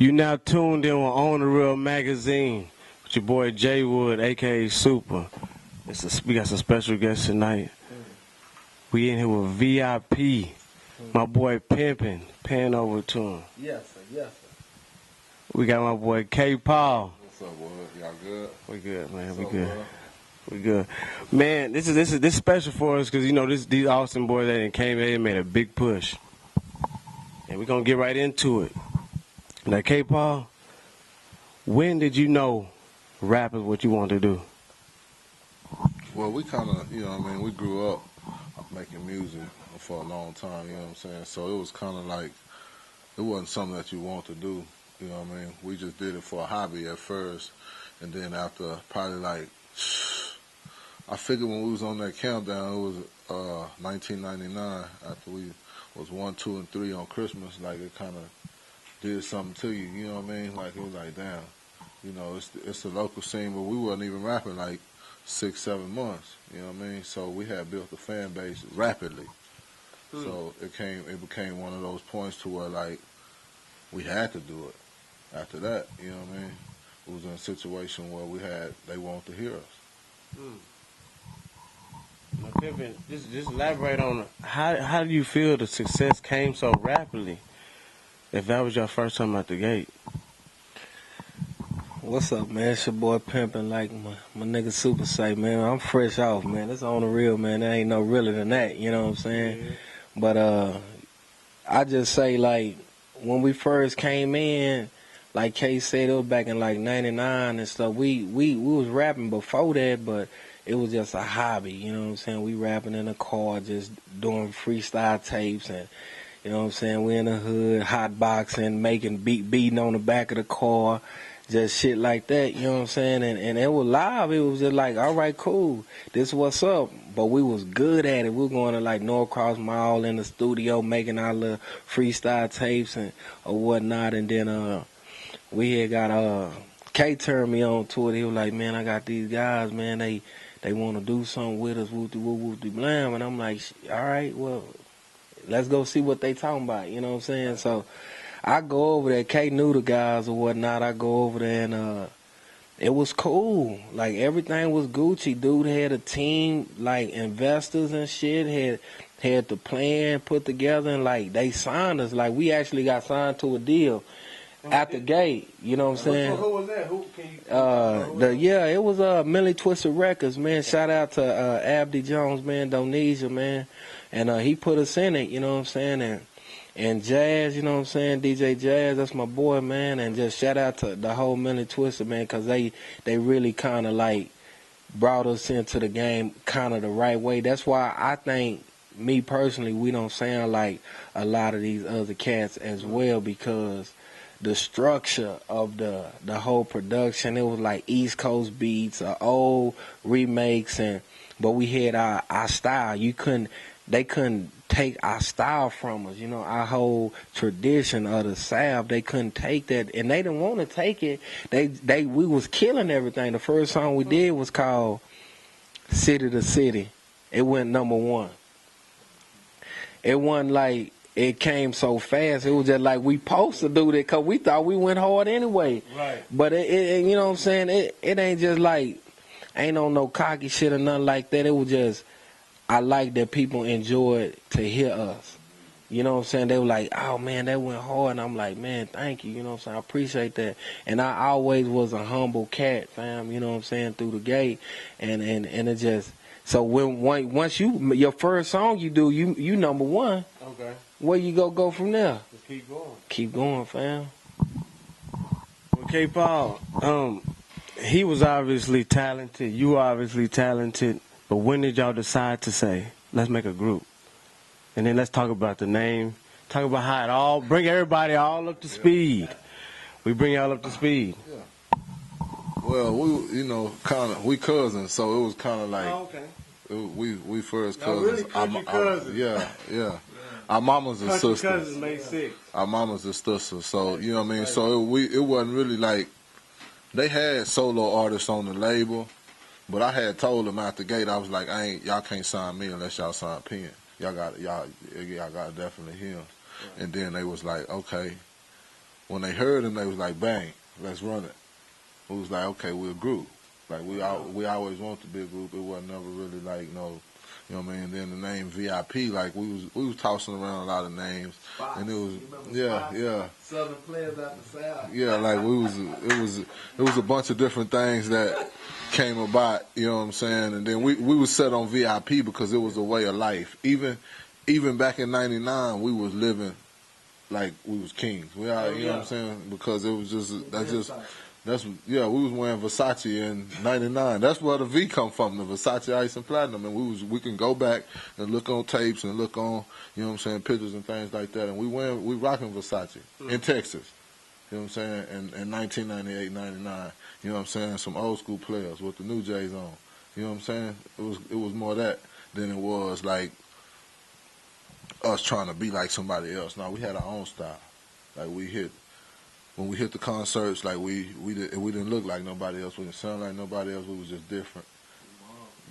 You now tuned in on the Real Magazine with your boy Jay Wood, aka Super. We got some special guests tonight. We in here with V.I.P. My boy Pimpin', paying over to him. Yes, sir. Yes, sir. We got my boy K. Paul. What's up, boy? Y'all good? We good, man. We What's good. up, bro? We good. Man, this is special for us because you know these Austin boys that came in and made a big push, and we're gonna get right into it. Now, K. Paul, when did you know rap is what you want to do? Well, we kind of, you know what I mean, we grew up making music for a long time, you know what I'm saying? So it was kind of like, it wasn't something that you want to do, you know what I mean? We just did it for a hobby at first, and then after probably like, I figured when we was on that countdown, it was 1999, after we was 1, 2, and 3 on Christmas, like it kind of did something to you, you know what I mean? Like it was like, damn, you know, it's the local scene, but we wasn't even rapping like 6, 7 months, you know what I mean? So we had built a fan base rapidly. So it became one of those points to where like we had to do it. After that, you know what I mean? It was in a situation where they wanted to hear us. Now, Pimpin', just elaborate on how do you feel the success came so rapidly? If that was your first time out the gate. What's up, man? It's your boy Pimpin', like my nigga Super say, man. I'm fresh off, man. It's on the real, man. There ain't no realer than that, you know what I'm saying? Yeah. But I just say, like, when we first came in, like Kay said, it was back in like 99 and stuff. We was rapping before that, but it was just a hobby, you know what I'm saying? We rapping in a car, just doing freestyle tapes and you know what I'm saying? We in the hood, hot boxing, making beating on the back of the car, just shit like that, you know what I'm saying? And it was live. It was just like, all right, cool. This what's up. But we was good at it. We were going to like Norcross Mall in the studio, making our little freestyle tapes and or whatnot. And then we had got K turned me on to it. He was like, man, I got these guys, man. They want to do something with us, whoop-de-whoop, blam. And I'm like, all right, well, let's go see what they talking about, you know what I'm saying? So I go over there, K knew the guys or whatnot, I go over there and it was cool. Like everything was Gucci. Dude had a team, like investors and shit, had the plan put together and like they signed us. Like we actually got signed to a deal at the gate, you know what I'm saying? Who was that? Who can you it was Millie Twisted Records, man. Shout out to Abdi Jones, man, Donesia, man. And he put us in it, you know what I'm saying? And Jazz, you know what I'm saying? DJ Jazz, that's my boy, man. And just shout out to the whole Millie Twisted, man, because they really kind of like brought us into the game kind of the right way. That's why I think, me personally, we don't sound like a lot of these other cats as well, because the structure of the whole production, it was like East Coast beats, old remakes, but we had our style. They couldn't take our style from us, you know, our whole tradition of the South. They couldn't take that, and they didn't want to take it. We was killing everything. The first song we did was called City to City. It went #1. It wasn't like it came so fast. It was just like we supposed to do that because we thought we went hard anyway. Right. But it you know what I'm saying? It ain't just like, ain't on no cocky shit or nothing like that. It was just, I like that people enjoyed to hear us. You know what I'm saying? They were like, oh man, that went hard. And I'm like, man, thank you. You know what I'm saying? I appreciate that. And I always was a humble cat, fam, you know what I'm saying, through the gate. And it just, so once your first song you do, you #1. Okay. Where you go from there? Just keep going. Keep going, fam. Well, K. Paul, he was obviously talented. You were obviously talented. But when did y'all decide to say, let's make a group? And then let's talk about the name. Talk about how it all, bring everybody all up to speed. We bring y'all up to speed. Yeah. Well, we cousins, so it was kind of like, we first cousins. Really cousins. Yeah. Our mamas and sisters. Cousins made 6. Our mamas and sisters. So, you know what I mean? So it wasn't really like, they had solo artists on the label. But I had told them out the gate, I was like, y'all can't sign me unless y'all sign Penn. Y'all got definitely him. And then they was like, okay, when they heard him, they was like, bang, let's run it. We was like, okay, we're a group. Like we always wanted to be a group. It wasn't never really like no, you know what I mean. And then the name V.I.P. Like we was tossing around a lot of names, Spots. and it was yeah. Southern players out the South. Yeah, like it was a bunch of different things that came about. You know what I'm saying? And then we was set on V.I.P. because it was a way of life. Even back in '99, we was living like we was kings. We are, you know what I'm saying? Because it was we was wearing Versace in '99. That's where the V come from, the Versace Ice and Platinum. And we can go back and look on tapes and look on, you know what I'm saying, pictures and things like that. And we rocking Versace in Texas. You know what I'm saying? In 1998, 99. You know what I'm saying? Some old school players with the new J's on. You know what I'm saying? It was more that than it was like us trying to be like somebody else. Now we had our own style. Like when we hit the concerts, like we didn't look like nobody else. We didn't sound like nobody else. We was just different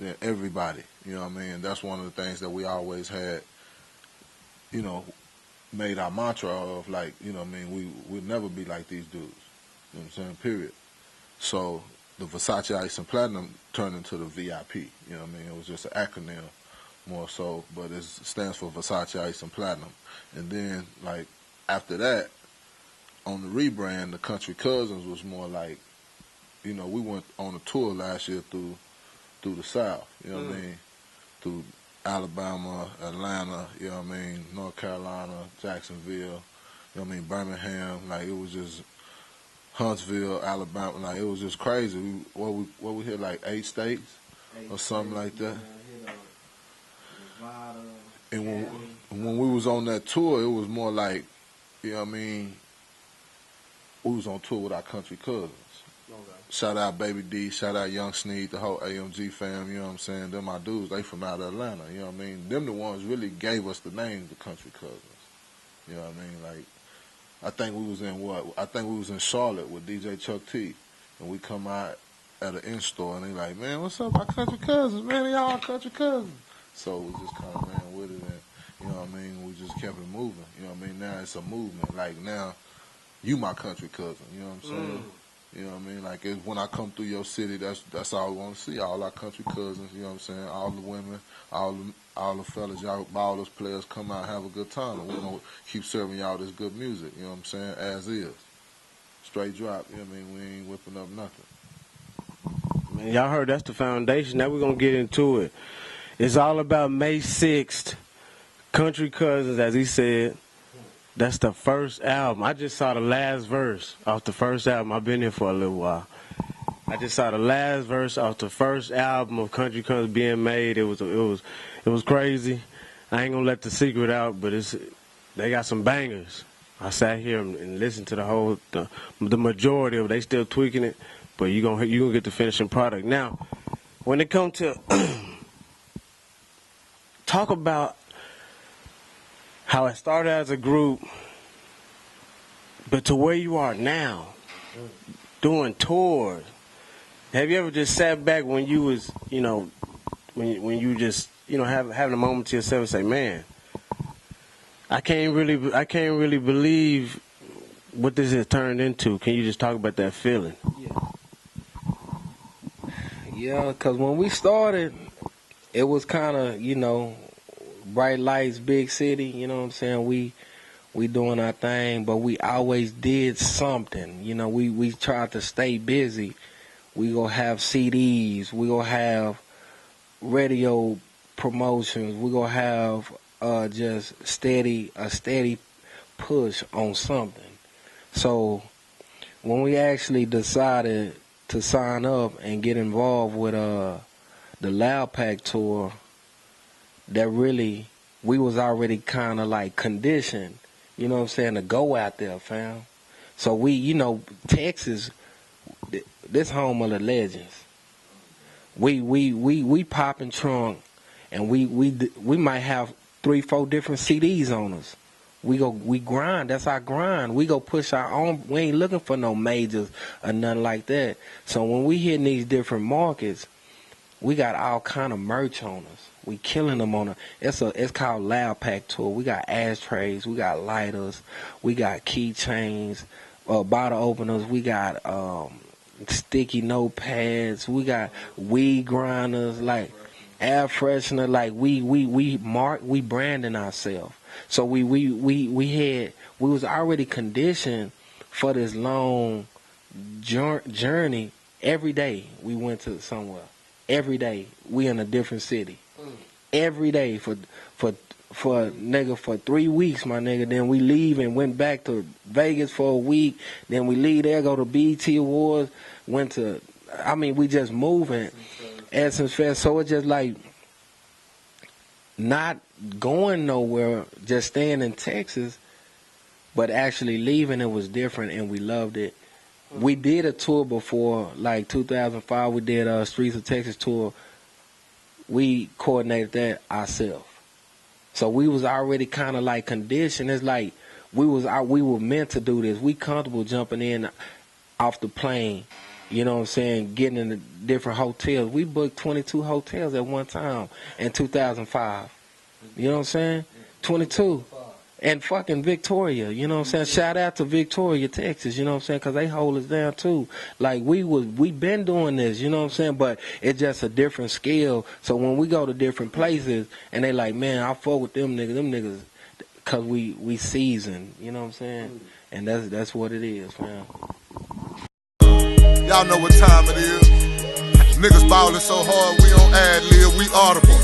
than everybody. You know what I mean? That's one of the things that we always had, you know, made our mantra of, like, you know what I mean, we'd never be like these dudes. You know what I'm saying? Period. So the Versace Ice and Platinum turned into the V.I.P. You know what I mean? It was just an acronym more so, but it stands for Versace Ice and Platinum. And then, like, after that, on the rebrand, the Country Cousins was more like, you know, we went on a tour last year through the South, you know what I mean? Through Alabama, Atlanta, you know what I mean, North Carolina, Jacksonville, you know what I mean, Birmingham. Like, it was just Huntsville, Alabama. Like, it was just crazy. We hit, like 8 states or something like that. And when we was on that tour, it was more like, you know what I mean, we was on tour with our country cousins. Okay. Shout out Baby D, shout out Young Sneed, the whole AMG fam, you know what I'm saying? Them my dudes, they from out of Atlanta, you know what I mean? Them the ones really gave us the name, the Country Cousins. You know what I mean? Like, I think we was in Charlotte with DJ Chuck T, and we come out at an in-store, and they like, man, what's up, our country cousins? Man, y'all country cousins. So we just kind of ran with it, and, you know what I mean? We just kept it moving, you know what I mean? Now it's a movement. Like, now, you my country cousin, you know what I'm saying? You know what I mean? Like, when I come through your city, that's all we want to see. All our country cousins, you know what I'm saying? All the women, all the fellas, y'all, all those players come out and have a good time. And we're going to keep serving y'all this good music, you know what I'm saying? As is. Straight drop, you know what I mean? We ain't whipping up nothing. Man, y'all heard that's the foundation. Now we're going to get into it. It's all about May 6th, Country Cousins, as he said. That's the first album. I just saw the last verse off the first album. I've been here for a little while. I just saw the last verse off the first album of Country Cousins being made. It was crazy. I ain't gonna let the secret out, but they got some bangers. I sat here and listened to the majority of it. They still tweaking it, but you gonna get the finishing product. Now, when it comes to talk about how it started as a group, but to where you are now, doing tours. Have you ever just sat back when you was, you know, when you just, you know, having a moment to yourself and say, man, I can't really believe what this has turned into. Can you just talk about that feeling? Yeah, because when we started, it was kind of, you know, bright lights, big city, you know what I'm saying? We doing our thing, but we always did something. You know, we tried to stay busy. We gonna have CDs, we gonna have radio promotions, we gonna have just a steady push on something. So when we actually decided to sign up and get involved with the Loud Pack tour, that really, we was already kind of like conditioned, you know what I'm saying, to go out there, fam. So we, you know, Texas, this home of the legends. We popping trunk, and we might have 3-4 different CDs on us. We grind. That's our grind. We go push our own. We ain't looking for no majors or nothing like that. So when we hit these different markets, we got all kind of merch on us. We killing them on it's called Loud Pack Tour. We got ashtrays, we got lighters, we got keychains, bottle openers. We got sticky notepads. We got weed grinders, like air freshener. Like we branding ourselves. So we was already conditioned for this long journey. Every day we went to somewhere. Every day we in a different city. Every day for 3 weeks, my nigga. Then we leave and went back to Vegas for a week. Then we leave there, go to BET Awards. We just moving. Essence Fest. So it's just like not going nowhere, just staying in Texas, but actually leaving, it was different and we loved it. We did a tour before, like 2005, we did a Streets of Texas tour. We coordinated that ourselves. So we was already kind of like conditioned. It's like we were meant to do this. We comfortable jumping in off the plane, you know what I'm saying, getting in the different hotels. We booked 22 hotels at one time in 2005. You know what I'm saying? 22. And fucking Victoria, you know what I'm saying? Shout out to Victoria, Texas, you know what I'm saying? Because they hold us down too. Like we been doing this, you know what I'm saying? But it's just a different scale. So when we go to different places and they like, man, I fuck with them niggas, because we seasoned, you know what I'm saying? And that's what it is, man. Y'all know what time it is. Niggas ballin' so hard, we on ad lib, we audible.